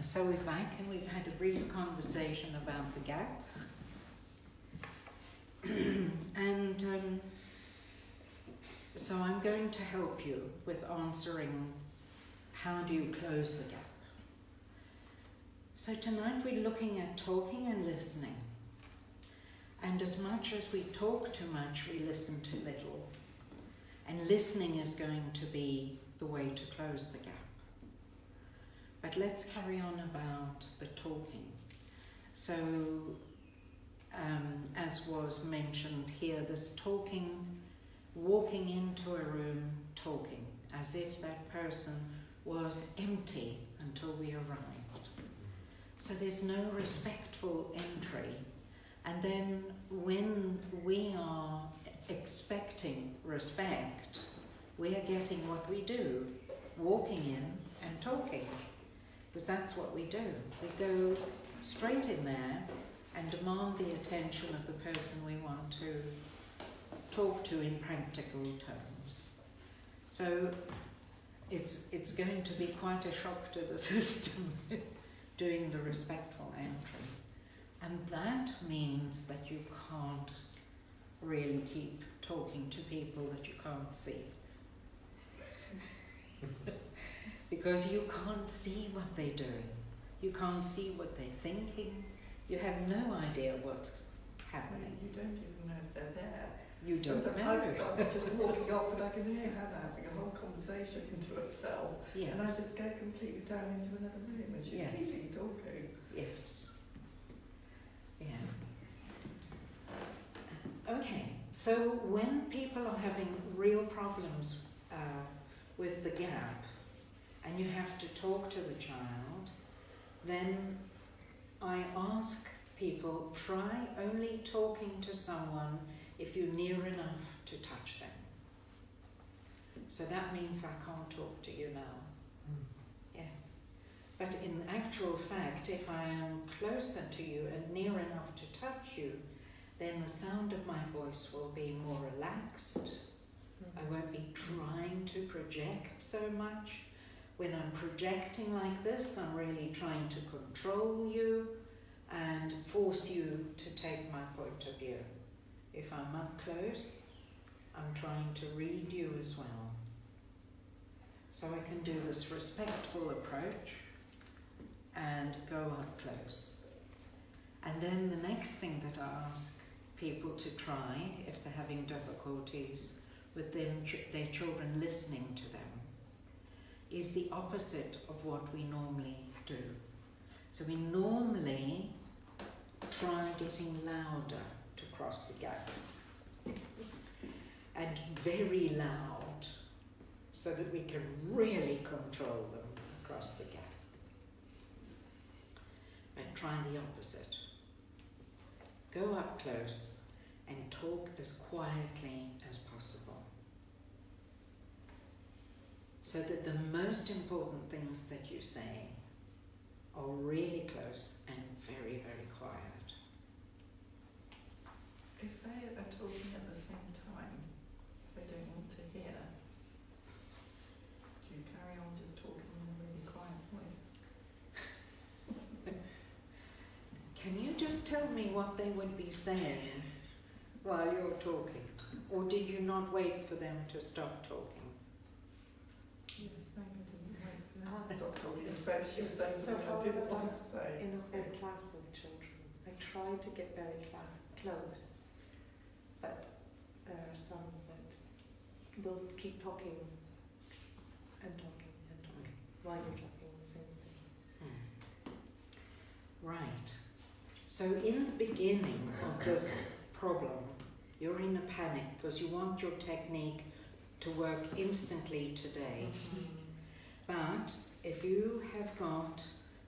So we're back and we've had a brief conversation about the gap. And so I'm going to help you with answering how do you close the gap. So tonight we're looking at talking and listening. And as much as we talk too much, we listen too little. And listening is going to be the way to close the gap. But let's carry on about the talking. So, as was mentioned here, this talking, walking into a room, talking, as if that person was empty until we arrived. So there's no respectful entry. And then when we are expecting respect, we are getting what we do, walking in and talking. Because that's what we do. We go straight in there and demand the attention of the person we want to talk to in practical terms. So it's going to be quite a shock to the system doing the respectful entry. And that means that you can't really keep talking to people that you can't see. Because you can't see what they're doing. You can't see what they're thinking. You have no idea what's happening. You don't even know if they're there. You don't Sometimes know. I've started just walking off and I can hear Hannah having a whole conversation into herself. Yes. And I just go completely down into another room and she's keeping talking. Yes. Yeah. Okay, so when people are having real problems with the gap, and you have to talk to the child, then I ask people, try only talking to someone if you're near enough to touch them. So that means I can't talk to you now. Yeah. But in actual fact, if I am closer to you and near enough to touch you, then the sound of my voice will be more relaxed. I won't be trying to project so much. When I'm projecting like this, I'm really trying to control you and force you to take my point of view. If I'm up close, I'm trying to read you as well. So I can do this respectful approach and go up close. And then the next thing that I ask people to try, if they're having difficulties with them, their children listening to them, is the opposite of what we normally do. So we normally try getting louder to cross the gap. And very loud, so that we can really control them across the gap. And try the opposite. Go up close and talk as quietly as possible. So that the most important things that you say are really close and very, very quiet. If they are talking at the same time, they don't want to hear, do you carry on just talking in a really quiet voice? Can you just tell me what they would be saying while you're talking? Or did you not wait for them to stop talking? Yes, maybe I didn't wait for them to stop talking. But she was saying something I didn't want to say. In a whole class of children, I try to get very close, but there are some that will keep talking and talking and talking while you're talking the same thing. Right. So in the beginning of this problem, you're in a panic because you want your technique to work instantly today. But if you have got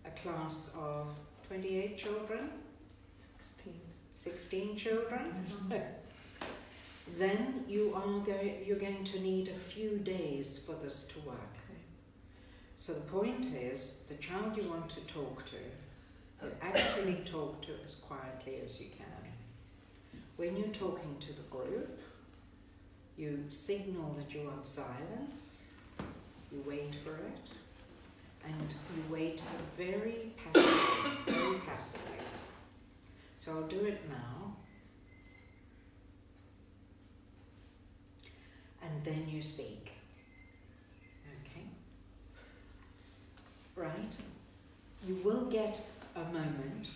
a class of 28 children, 16 children, then you're going to need a few days for this to work. So the point is, the child you want to talk to, you actually talk to as quietly as you can. When you're talking to the group, you signal that you want silence, you wait for it, and you wait very passively, very passively. So I'll do it now. And then you speak. Okay? Right? You will get a moment.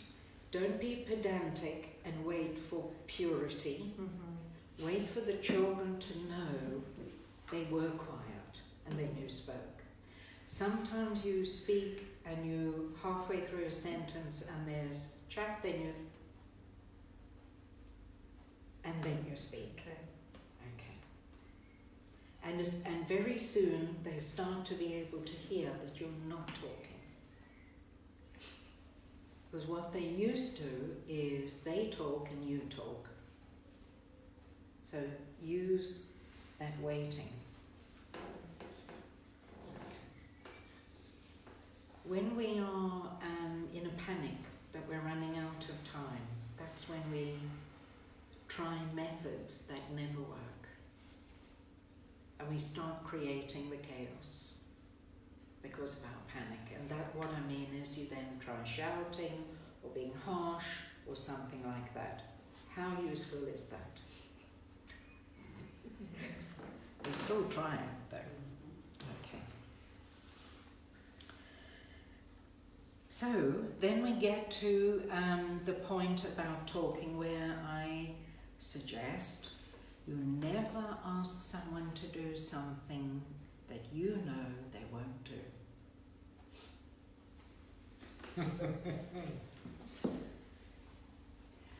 Don't be pedantic and wait for purity. Mm-hmm. Wait for the children to know they were quiet and then you spoke. Sometimes you speak and you halfway through a sentence and there's chat, then you speak. Okay. Okay. And very soon they start to be able to hear that you're not talking. Because what they used to is they talk and you talk. So use that waiting. When we are in a panic that we're running out of time, that's when we try methods that never work. And we start creating the chaos because of our panic. And that, what I mean is, you then try shouting or being harsh or something like that. How useful is that? We still try it though. Okay. So then we get to the point about talking where I suggest you never ask someone to do something that you know they won't do.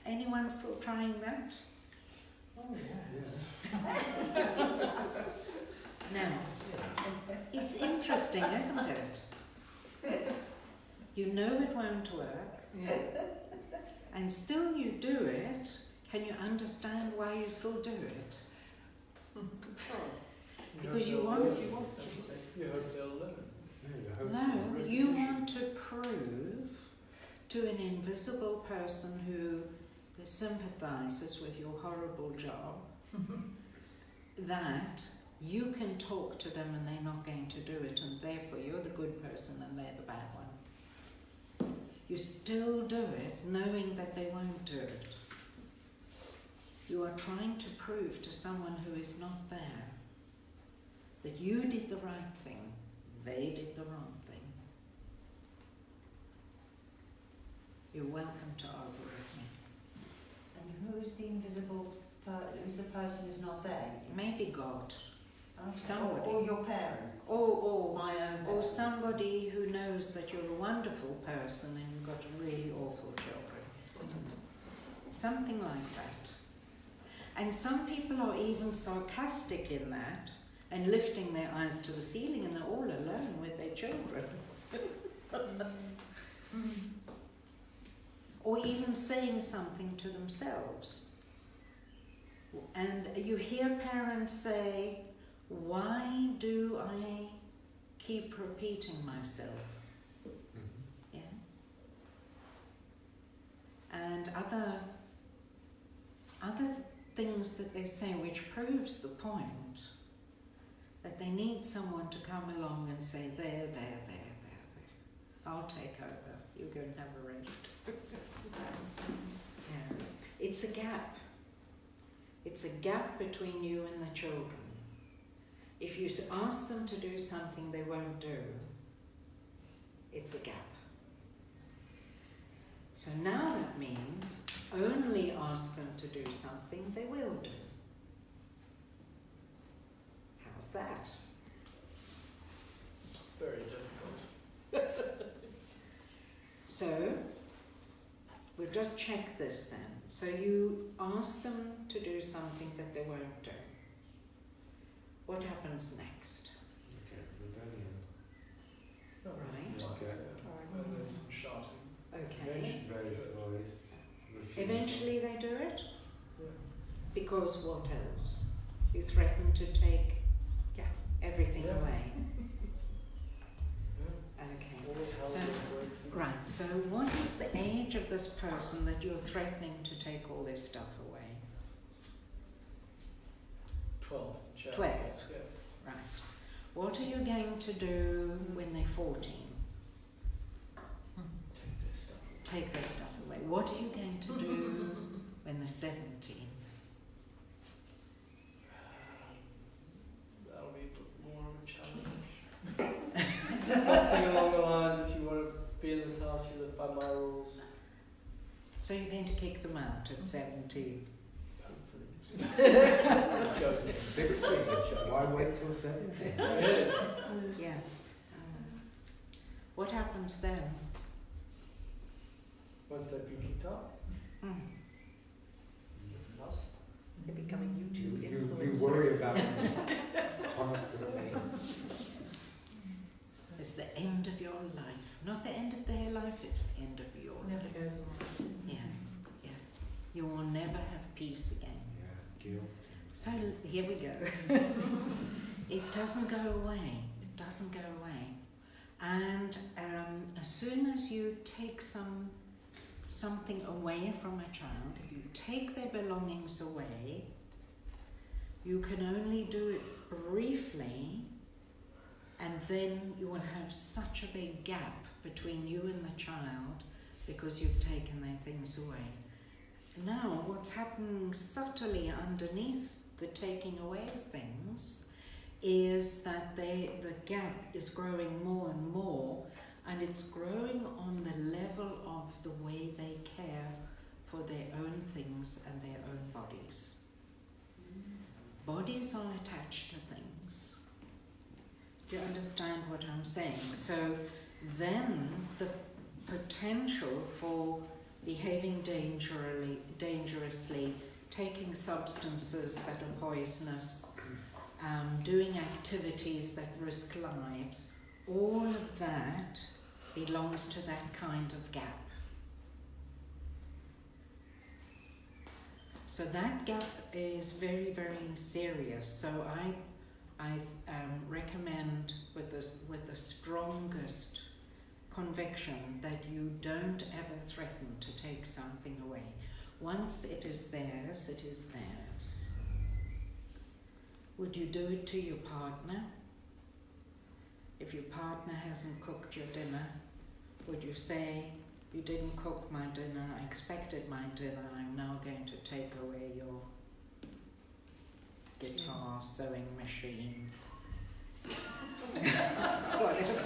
Anyone still trying that? Oh, yes. Now, it's interesting, isn't it? You know it won't work, and still you do it. Can you understand why you still do it? Because you want them to. You hope they'll learn. No, you want to prove to an invisible person who sympathizes with your horrible job that you can talk to them and they're not going to do it, and therefore you're the good person and they're the bad one. You still do it knowing that they won't do it. You are trying to prove to someone who is not there that you did the right thing, they did the wrong thing. You're welcome to argue with me. And who's the invisible, who's the person who's not there? Maybe God. Okay. Somebody. Or your parents. Or My own or parents. somebody who knows that you're a wonderful person and you've got really awful children. Something like that. And some people are even sarcastic in that and lifting their eyes to the ceiling, and they're all alone with their children. Or even saying something to themselves. And you hear parents say, why do I keep repeating myself? Yeah. And other things that they say which proves the point that they need someone to come along and say, there. I'll take over. You go and have a rest. Yeah. It's a gap. It's a gap between you and the children. If you ask them to do something they won't do, it's a gap. So now that means only ask them to do something they will do. How's that? Very difficult. So, we'll just check this then. So you ask them to do something that they won't do. What happens next? Okay, rebellion. Right. Okay. Well, there's some shouting. Okay. Raise voice. Refusal. Eventually they do it? Yeah. Because what else? You threaten to take everything Yeah. away. Yeah. Okay. All the hell So- is working. Right, so what is the age of this person that you're threatening to take all this stuff away? 12. Chastise. 12. Yeah. Right. What are you going to do when they're 14? take their stuff away. What are you going to do when they're 17? That'll be a bit more of a challenge. Something along the lines, if you want to be in this house, you live by my rules. So you're going to kick them out at 17? Hopefully. Joking. 16. Why wait till 17? Yeah. What happens then? Once they've been kicked out. Mm. Lost. They become a YouTube You influencer. worry about it constantly. It's the end of your life. Not the end of their life, it's the end of your Never life. goes on. Yeah, yeah. You will never have peace again. Yeah, guilt. So here we go. It doesn't go away. It doesn't go away. And as soon as you take something away from a child, if you take their belongings away, you can only do it briefly, and then you will have such a big gap between you and the child because you've taken their things away. Now, what's happening subtly underneath the taking away of things is that the gap is growing more and more, and it's growing on the level of the way they care for their own things and their own bodies. Bodies are attached to things. Do you understand what I'm saying? So then the potential for behaving dangerously, taking substances that are poisonous, doing activities that risk lives, all of that belongs to that kind of gap. So that gap is very, very serious. So I recommend with the strongest conviction that you don't ever threaten to take something away. Once it is theirs, it is theirs. Would you do it to your partner? If your partner hasn't cooked your dinner, would you say, "You didn't cook my dinner, I expected my dinner, I'm now going to take away your guitar, sewing machine"? Whatever.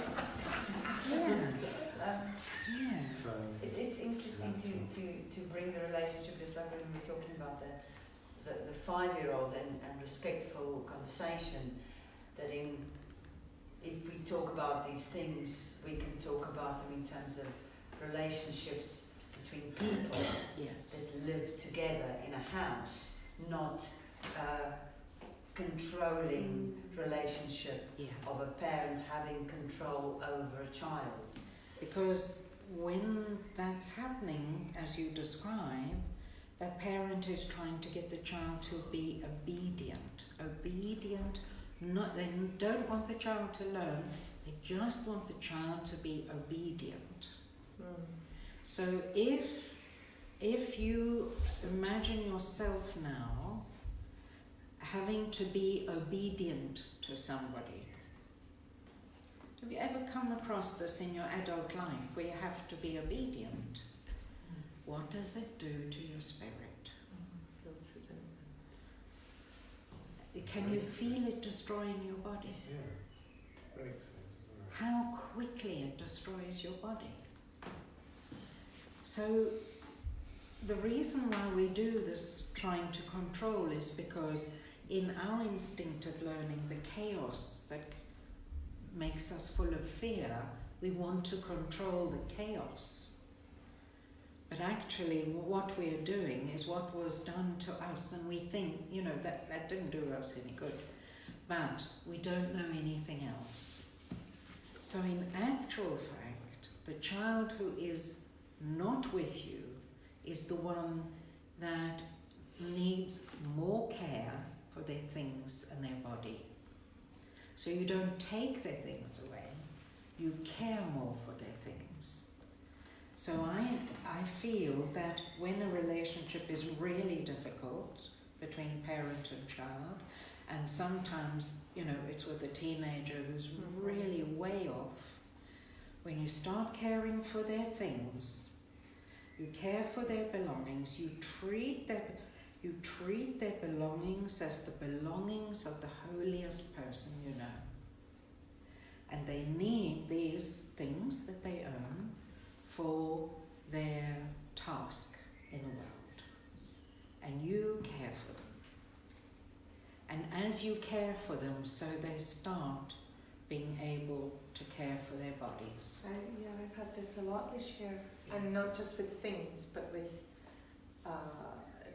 Yeah. So, It's interesting to bring the relationship, just like when we were talking about the 5-year-old and respectful conversation, that if we talk about these things, we can talk about them in terms of relationships between people Yes. that live together in a house, not controlling relationship Yeah. of a parent having control over a child. Because when that's happening, as you describe, the parent is trying to get the child to be obedient. They don't want the child to learn, they just want the child to be obedient. So if you imagine yourself now having to be obedient to somebody, have you ever come across this in your adult life where you have to be obedient? What does it do to your spirit? Can you feel it destroying your body? yeah, breaks it, isn't it? How quickly it destroys your body. So the reason why we do this trying to control is because in our instinctive learning, the chaos that makes us full of fear, we want to control the chaos. But actually what we're doing is what was done to us, and we think, that didn't do us any good. But we don't know anything else. So in actual fact, the child who is not with you is the one that needs more care for their things and their body. So you don't take their things away, you care more for their things. So I feel that when a relationship is really difficult between parent and child, and sometimes, it's with a teenager who's really way off, when you start caring for their things, You care for their belongings. You treat their belongings as the belongings of the holiest person you know. And they need these things that they own for their task in the world. And you care for them. And as you care for them, so they start being able to care for their bodies. I've had this a lot this year, and not just with things, but with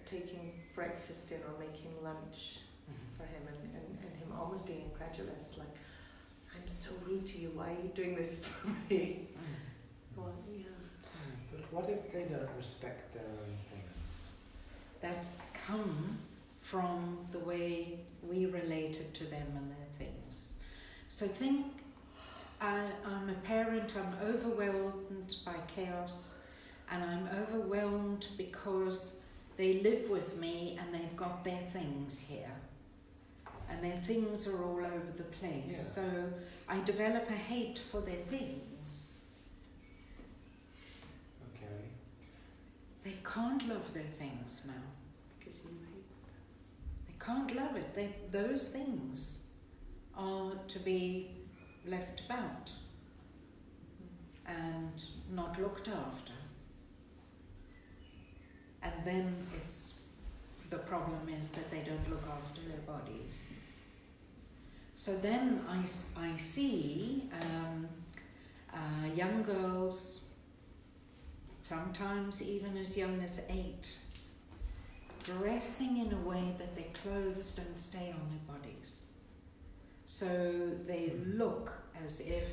taking breakfast in or making lunch for him, and him almost being incredulous, like, I'm so rude to you, why are you doing this for me? Well, yeah. But what if they don't respect their own things? That's come from the way we related to them and their things. So think, I'm a parent, I'm overwhelmed by chaos, and I'm overwhelmed because they live with me and they've got their things here. And their things are all over the place. Yeah. So I develop a hate for their things. Okay. They can't love their things now. Because you hate They can't love it. Those things are to be left about and not looked after. And then the problem is that they don't look after their bodies. So then I see young girls, sometimes even as young as 8, dressing in a way that their clothes don't stay on their bodies. So they look as if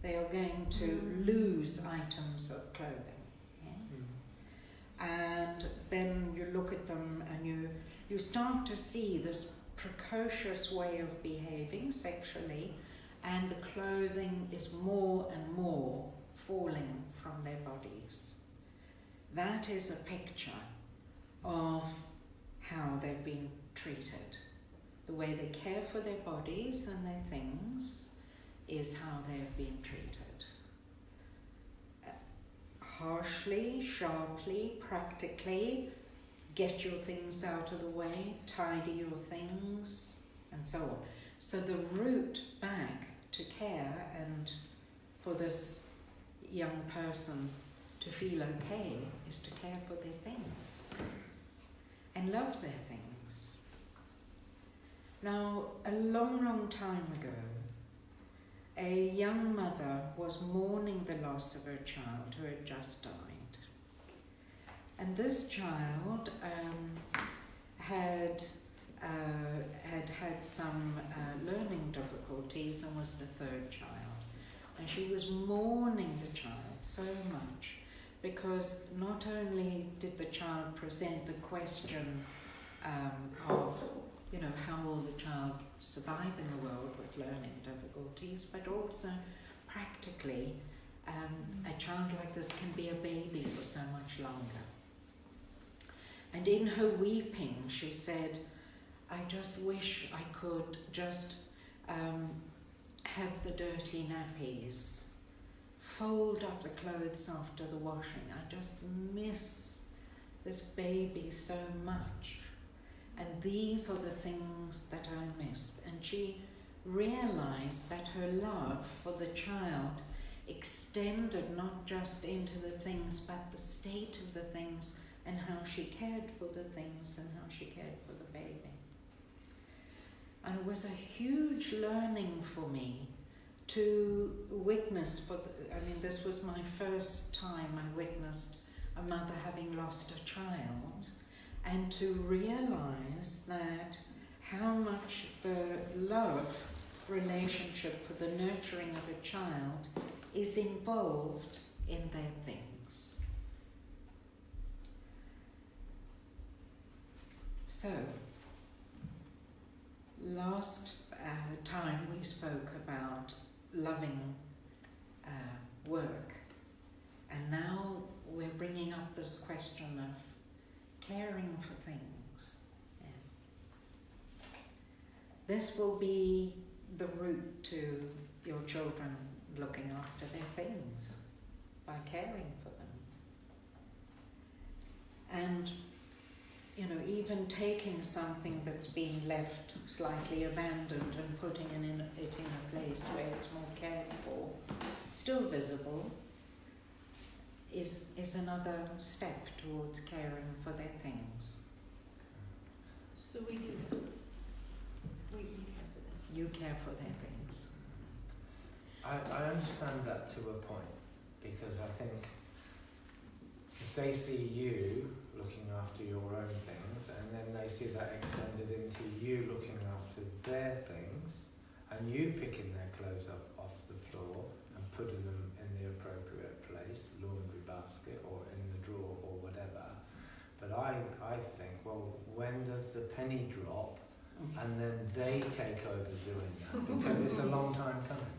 they are going to lose items of clothing. Yeah? And then you look at them and you start to see this precocious way of behaving sexually, and the clothing is more and more falling from their bodies. That is a picture of how they've been treated. The way they care for their bodies and their things is how they've been treated. Harshly, sharply, practically, get your things out of the way, tidy your things, and so on. So the route back to care and for this young person to feel okay is to care for their things and love their things. Now, a long, long time ago, a young mother was mourning the loss of her child who had just died. And this child had some learning difficulties and was the 3rd child. And she was mourning the child so much because not only did the child present the question of, how will the child survive in the world with learning difficulties, but also practically a child like this can be a baby for so much longer. And in her weeping, she said, I just wish I could just have the dirty nappies, fold up the clothes after the washing. I just miss this baby so much. And these are the things that I missed. And she realized that her love for the child extended not just into the things, but the state of the things and how she cared for the things and how she cared for the baby. And it was a huge learning for me to witness this was my first time I witnessed a mother having lost a child, and to realize that how much the love relationship for the nurturing of a child is involved in their things. So, last time we spoke about loving work, and now we're bringing up this question of caring for things. Yeah. This will be the route to your children looking after their things, by caring for them. And you know, even taking something that's been left slightly abandoned and putting it in a place where it's more cared for, still visible, is another step towards caring for their things. So we do that. We care for this. You care for their things. I understand that to a point, because I think if they see you looking after your own things, and then they see that extended into you looking after their things, and you picking their clothes up off the floor and putting them in the appropriate place, laundry basket or in the drawer or whatever. But I think, well, when does the penny drop and then they take over doing that? Because it's a long time coming.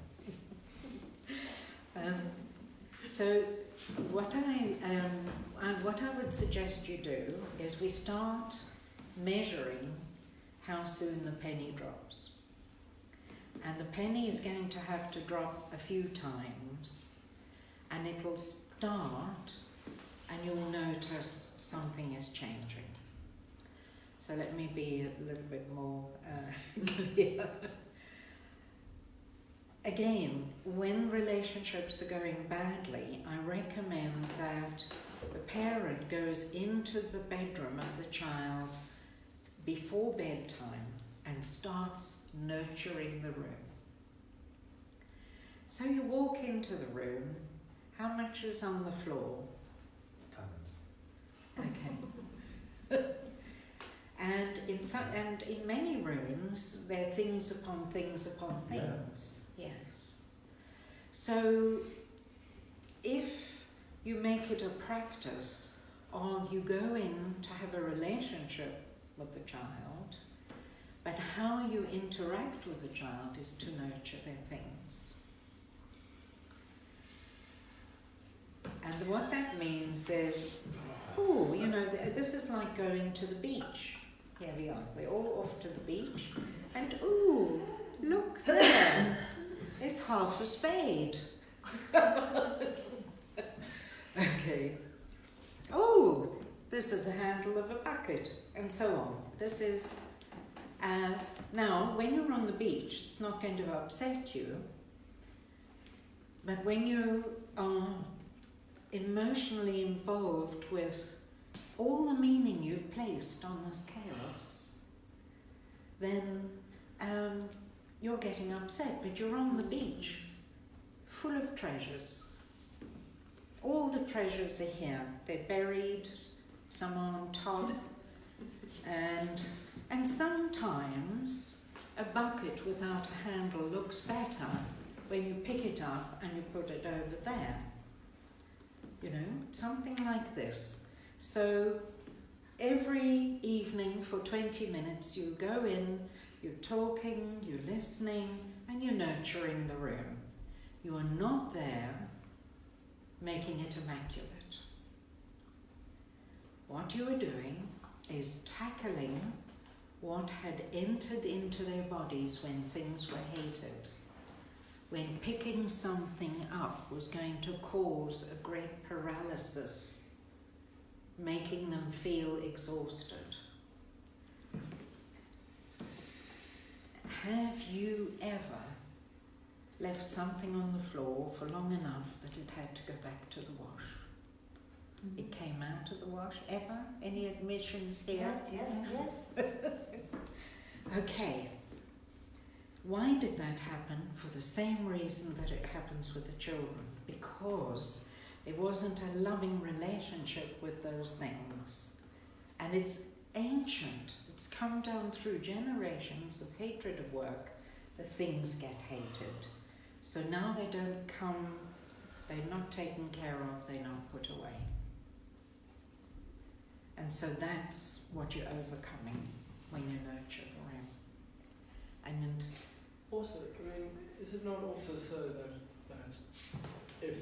So what I would suggest you do is we start measuring how soon the penny drops. And the penny is going to have to drop a few times, and it'll start and you'll notice something is changing. So let me be a little bit more clear. Again, when relationships are going badly, I recommend that the parent goes into the bedroom of the child before bedtime and starts nurturing the room. So you walk into the room, how much is on the floor? Tons. Okay. And in many rooms, there are things upon things upon things. Yeah. Yes. So if you make it a practice of you go in to have a relationship with the child, but how you interact with the child is to nurture their things. And what that means is, oh, you know, this is like going to the beach. Here we are, we're all off to the beach, and ooh, look there, it's half a spade. Okay. Oh, this is a handle of a bucket, and so on. This is, now, when you're on the beach, it's not going to upset you, but when you are emotionally involved with all the meaning you've placed on this chaos, then you're getting upset, but you're on the beach, full of treasures. All the treasures are here. They're buried, some are on top, and sometimes a bucket without a handle looks better when you pick it up and you put it over there. You know, something like this. So every evening for 20 minutes you go in, you're talking, you're listening, and you're nurturing the room. You are not there making it immaculate. What you are doing is tackling what had entered into their bodies when things were hated, when picking something up was going to cause a great paralysis, making them feel exhausted. Have you ever left something on the floor for long enough that it had to go back to the wash? Mm-hmm. It came out of the wash, ever? Any admissions here? Yes. Okay. Why did that happen? For the same reason that it happens with the children. Because there wasn't a loving relationship with those things. And it's ancient. It's come down through generations of hatred of work. The things get hated. So now they don't come, they're not taken care of, they're not put away. And so that's what you're overcoming when you nurture the room. And also, I mean, is it not also so that if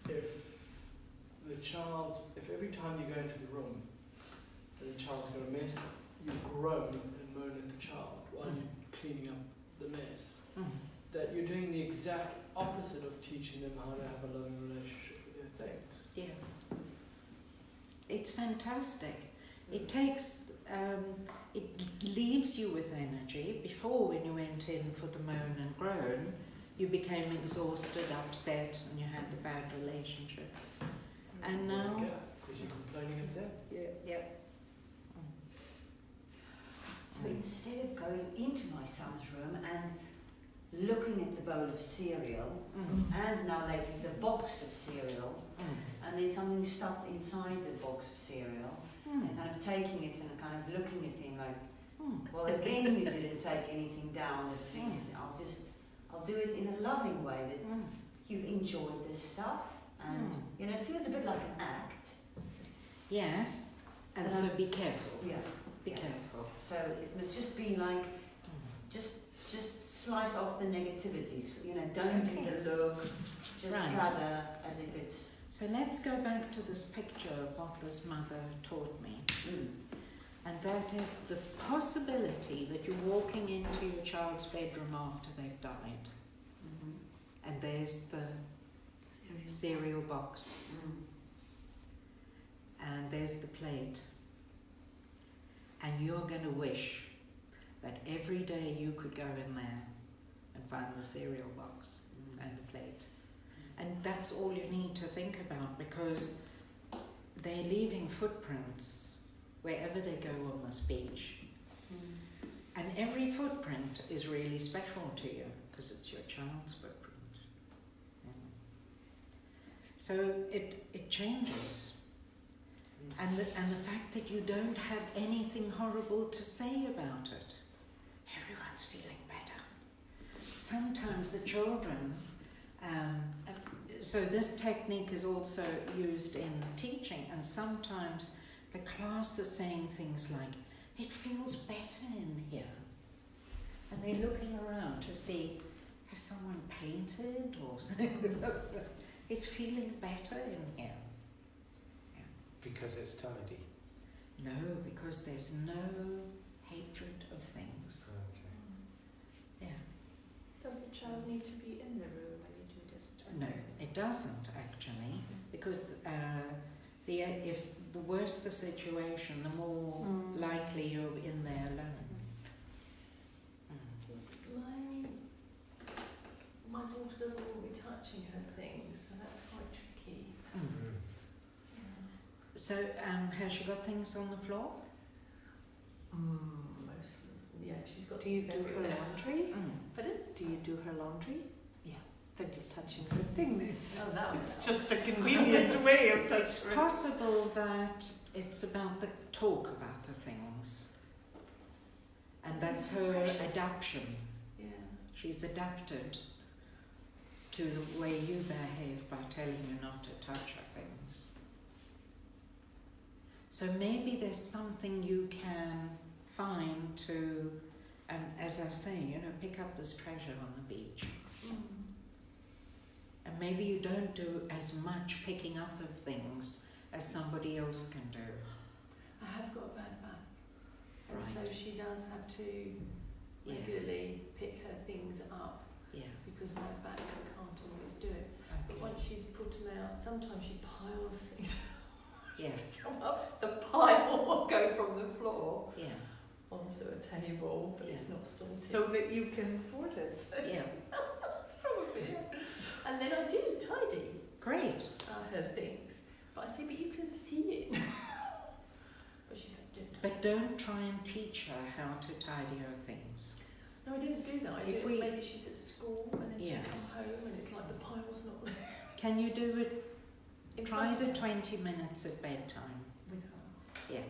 the child, if every time you go into the room and the child's got a mess, you groan and moan at the child while you're cleaning up the mess, that you're doing the exact opposite of teaching them how to have a loving relationship with their things. yeah. it's fantastic. It takes, it leaves you with energy. Before, when you went in for the moan and groan, you became exhausted, upset, and you had the bad relationship. And now, because you're complaining of them. yeah. So instead of going into my son's room and looking at the bowl of cereal, and now lately the box of cereal, and then something stuffed inside the box of cereal, and kind of taking it and kind of looking at him like, well, again you didn't take anything down the taste. I'll do it in a loving way that you've enjoyed this stuff, and you know, it feels a bit like an act. Yes, and so be careful. Yeah. Be careful. So it must just be like, just slice off the negativities. You know, don't do the look. Just rather as if it's. So let's go back to this picture of what this mother taught me. And that is the possibility that you're walking into your child's bedroom after they've died. And there's the cereal box. And there's the plate. And you're going to wish that every day you could go in there and find the cereal box and the plate. And that's all you need to think about, because they're leaving footprints wherever they go on this beach. And every footprint is really special to you because it's your child's footprint. So it changes. And the fact that you don't have anything horrible to say about it. Everyone's feeling better. Sometimes the children, so this technique is also used in teaching, and sometimes the class is saying things like, it feels better in here. And they're looking around to see, has someone painted or something? It's feeling better in here. Because it's tidy? No, because there's no hatred of things. Okay. Yeah. Does the child need to be in the room when you do this? No, it doesn't actually, because if the worse the situation, the more likely you're in there alone. My daughter doesn't want me touching her things, so that's quite tricky. So, has she got things on the floor? Mostly. Yeah, she's got. Do you do her laundry? Pardon? Do you do her laundry? Yeah. Then you're touching her things. Oh, that would It's just a convenient way of touching. It's possible that it's about the talk about the things. And that's her precious. adaptation. Yeah. She's adapted to the way you behave by telling you not to touch her things. So maybe there's something you can find to, as I say, you know, pick up this treasure on the beach. And maybe you don't do as much picking up of things as somebody else can do. I have got a bad back, and so Right. she does have to regularly pick her things up Yeah. because my back can't always do it. But Okay. once she's put them out, sometimes she piles things Yeah. come up. The pile will go from the floor Yeah. onto a table, but it's Yeah. not sorted. So that you can sort it. Yeah. That's probably it. And then I do tidy Great. her things. But I say, but you can see it. But she's like, don't. But don't try and teach her how to tidy her things. No, I didn't do that. I If did we- maybe she's at school and then Yes. she come home and it's like the pile's not there. Can you do it? In Try front the of her. 20 minutes at bedtime. With her. Yeah.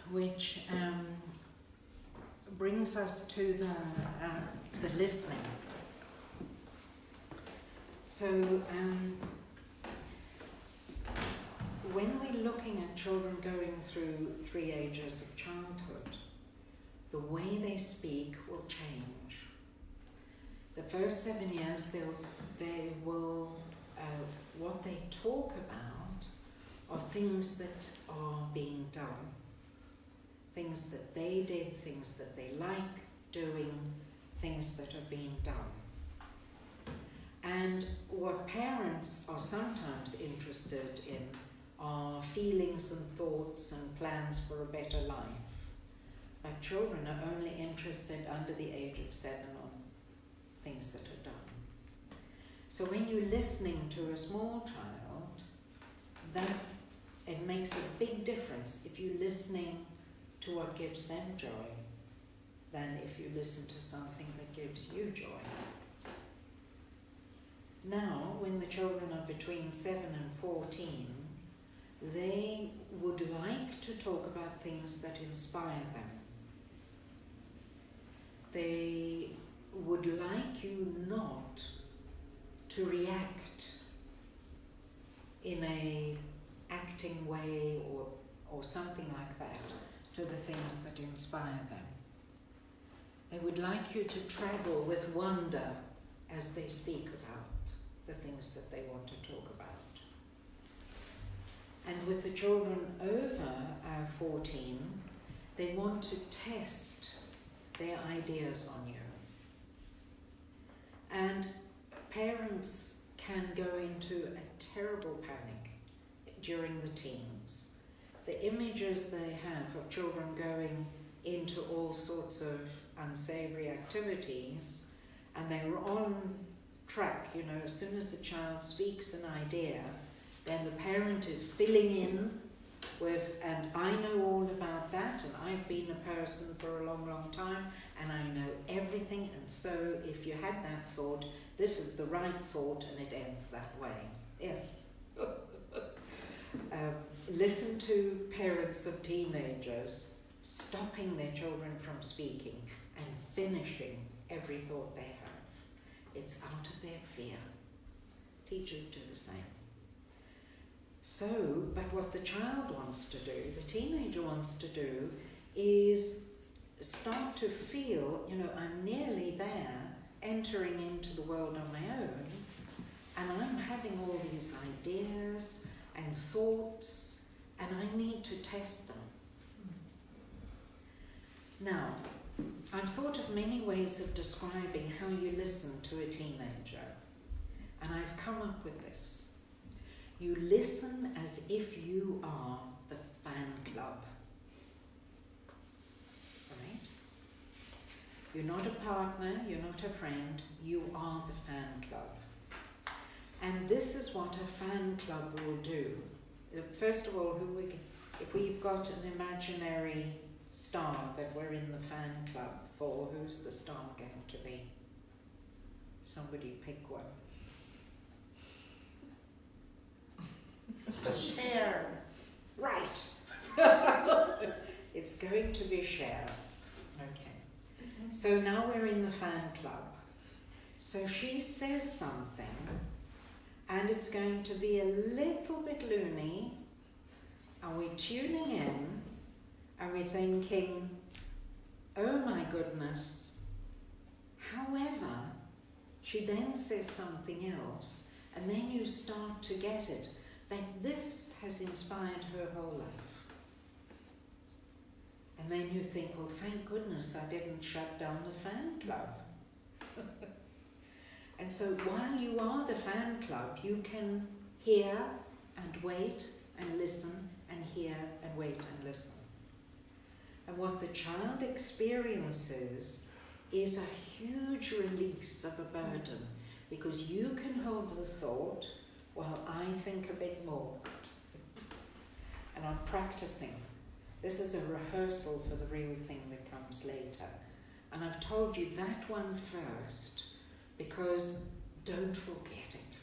Which brings us to the listening. So when we're looking at children going through 3 ages of childhood, the way they speak will change. The first 7 years, they will what they talk about are things that are being done. Things that they did, things that they like doing, things that are being done. And what parents are sometimes interested in are feelings and thoughts and plans for a better life. But children are only interested under the age of 7 on things that are done. So when you're listening to a small child, that it makes a big difference if you're listening to what gives them joy than if you listen to something that gives you joy. Now, when the children are between 7 and 14, they would like to talk about things that inspire them. They would like you not to react in a acting way or something like that to the things that inspire them. They would like you to travel with wonder as they speak about the things that they want to talk about. And with the children over 14, they want to test their ideas on you. And parents can go into a terrible panic during the teens. The images they have of children going into all sorts of unsavory activities, and they're on track, you know, as soon as the child speaks an idea, then the parent is filling in with, and I know all about that, and I've been a person for a long, long time, and I know everything, and so if you had that thought, this is the right thought, and it ends that way. Yes. Listen to parents of teenagers stopping their children from speaking and finishing every thought they have. It's out of their fear. Teachers do the same. So, but what the child wants to do, the teenager wants to do, is start to feel, you know, I'm nearly there, entering into the world on my own, and I'm having all these ideas and thoughts, and I need to test them. Now, I've thought of many ways of describing how you listen to a teenager, and I've come up with this. You listen as if you are the fan club. Right? You're not a partner, you're not a friend, you are the fan club. And this is what a fan club will do. First of all, if we've got an imaginary star that we're in the fan club for, who's the star going to be? Somebody pick one. Cher. Right. It's going to be Cher. Okay. So now we're in the fan club. So she says something, and it's going to be a little bit loony. Are we tuning in? Are we thinking, oh my goodness? However, she then says something else, and then you start to get it, that this has inspired her whole life. And then you think, well, thank goodness I didn't shut down the fan club. And so while you are the fan club, you can hear and wait and listen and hear and wait and listen. And what the child experiences is a huge release of a burden, because you can hold the thought while I think a bit more. And I'm practicing. This is a rehearsal for the real thing that comes later. And I've told you that one first, because don't forget it.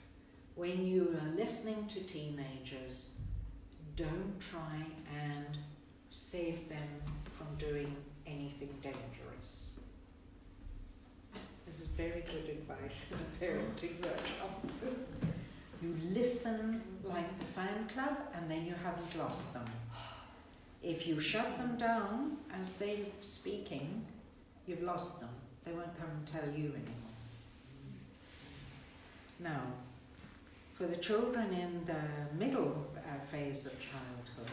When you are listening to teenagers, don't try and save them from doing anything dangerous. This is very good advice in a parenting workshop. You listen like the fan club, and then you haven't lost them. If you shut them down as they're speaking, you've lost them. They won't come and tell you anymore. Now, for the children in the middle phase of childhood,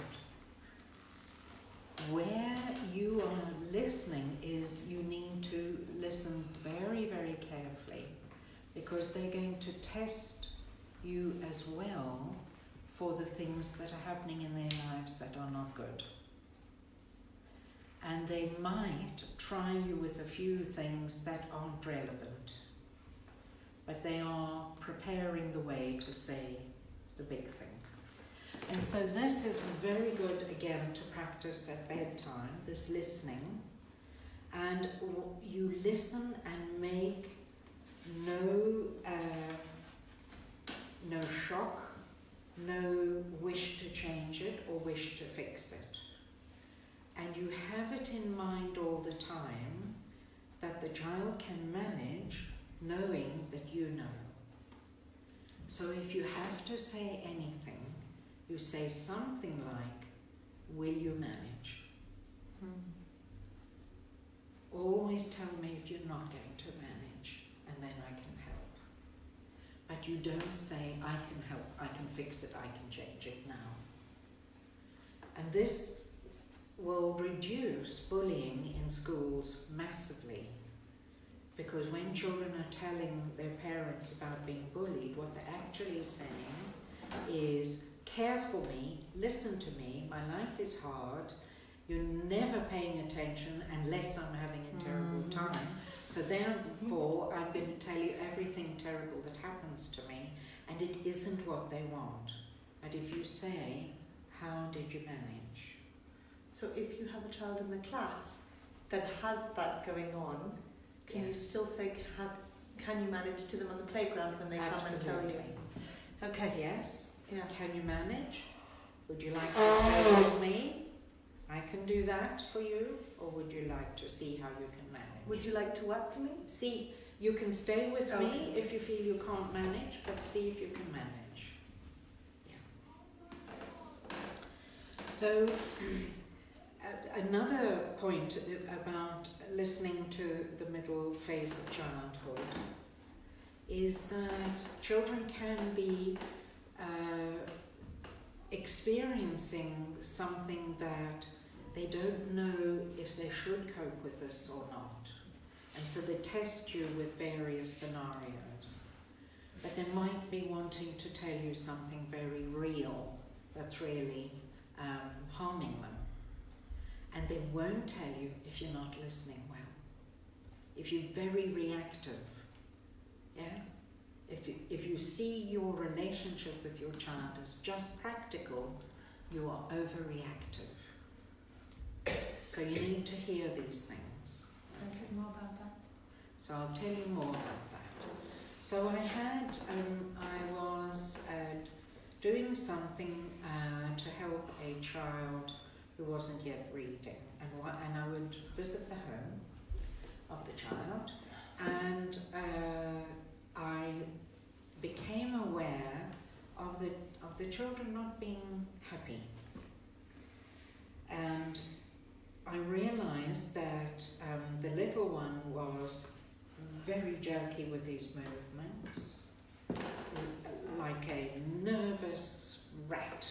where you are listening is you need to listen very, very carefully, because they're going to test you as well for the things that are happening in their lives that are not good. And they might try you with a few things that aren't relevant, but they are preparing the way to say the big thing. And so this is very good, again, to practice at bedtime, this listening. And you listen and make no shock, no wish to change it or wish to fix it. And you have it in mind all the time that the child can manage, knowing that you know. So if you have to say anything, you say something like, will you manage? Always tell me if you're not going to manage, and then I can help. But you don't say, I can help, I can fix it, I can change it now. And this will reduce bullying in schools massively. Because when children are telling their parents about being bullied, what they're actually saying is, care for me, listen to me, my life is hard, you're never paying attention unless I'm having a terrible time. So therefore, I'm going to tell you everything terrible that happens to me, and it isn't what they want. But if you say, how did you manage? So if you have a child in the class that has that going on, can you still say, can you manage to them on the playground when they come and tell you? Okay. Yes. Yeah. Can you manage? Would you like to stay with me? I can do that for you. Or would you like to see how you can manage? Would you like to what to me? See, you can stay with me if you feel you can't manage, but see if you can manage. Yeah. So, another point about listening to the middle phase of childhood is that children can be experiencing something that they don't know if they should cope with this or not. And so they test you with various scenarios. But they might be wanting to tell you something very real that's really harming them. And they won't tell you if you're not listening well. If you're very reactive, yeah? If you see your relationship with your child as just practical, you are overreactive. So you need to hear these things. So a bit more about that. So I'll tell you more about that. So I was doing something to help a child who wasn't yet reading, and I would visit the home of the child, and I became aware of the children not being happy, and I realized that the little one was very jerky with his movements, like a nervous rat,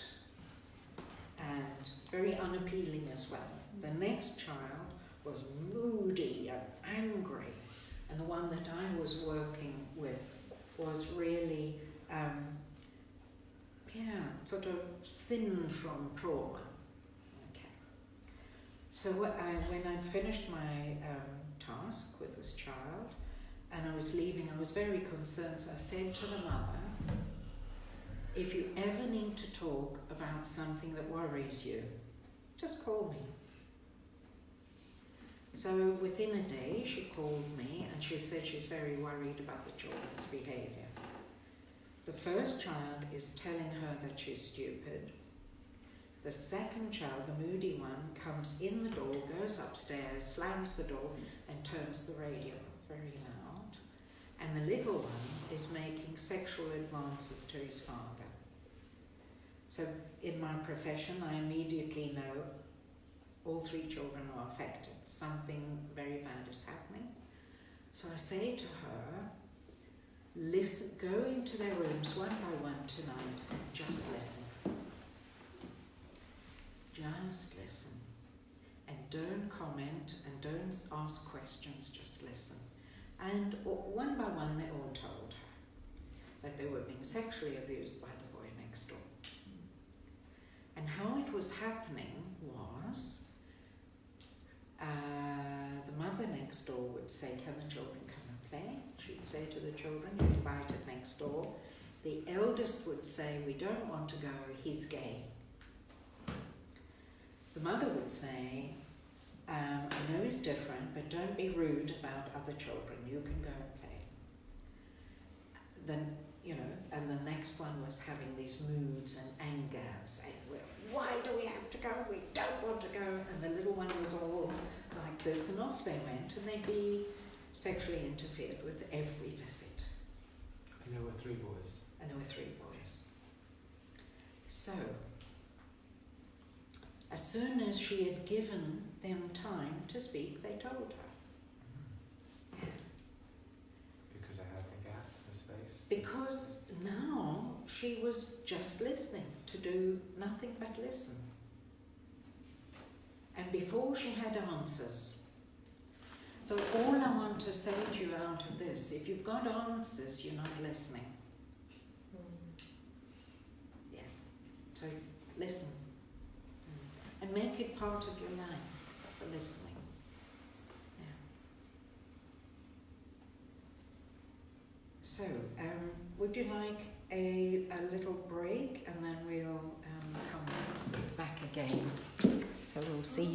and very unappealing as well. The next child was moody and angry, and the one that I was working with was really, sort of thin from trauma. Okay. So when I'd finished my task with this child, and I was leaving, I was very concerned, so I said to the mother, if you ever need to talk about something that worries you, just call me. So within a day, she called me and she said she's very worried about the children's behaviour. The first child is telling her that she's stupid. The second child, the moody one, comes in the door, goes upstairs, slams the door and turns the radio very loud. And the little one is making sexual advances to his father. So in my profession, I immediately know all three children are affected. Something very bad is happening. So I say to her, listen, go into their rooms one by one tonight and just listen. Just listen. And don't comment and don't ask questions, just listen. And one by one they all told her. that they were being sexually abused by the boy next door. And how it was happening was the mother next door would say, can the children come and play? She'd say to the children, you're invited next door. The eldest would say, we don't want to go, he's gay. The mother would say, I know he's different, but don't be rude about other children, you can go and play. Then, you know, and the next one was having these moods and anger, saying, well, why do we have to go? We don't want to go. And the little one was all like this, and off they went, and they'd be sexually interfered with every visit. And there were 3 boys. And there were 3 boys. So, as soon as she had given them time to speak, they told her. Because I had the gap, the space. Because now she was just listening, to do nothing but listen. And before she had answers. So all I want to say to you out of this, if you've got answers, you're not listening. Yeah. So listen. And make it part of your life for listening. Yeah. So, would you like a little break, and then we'll come back again. So we'll see you.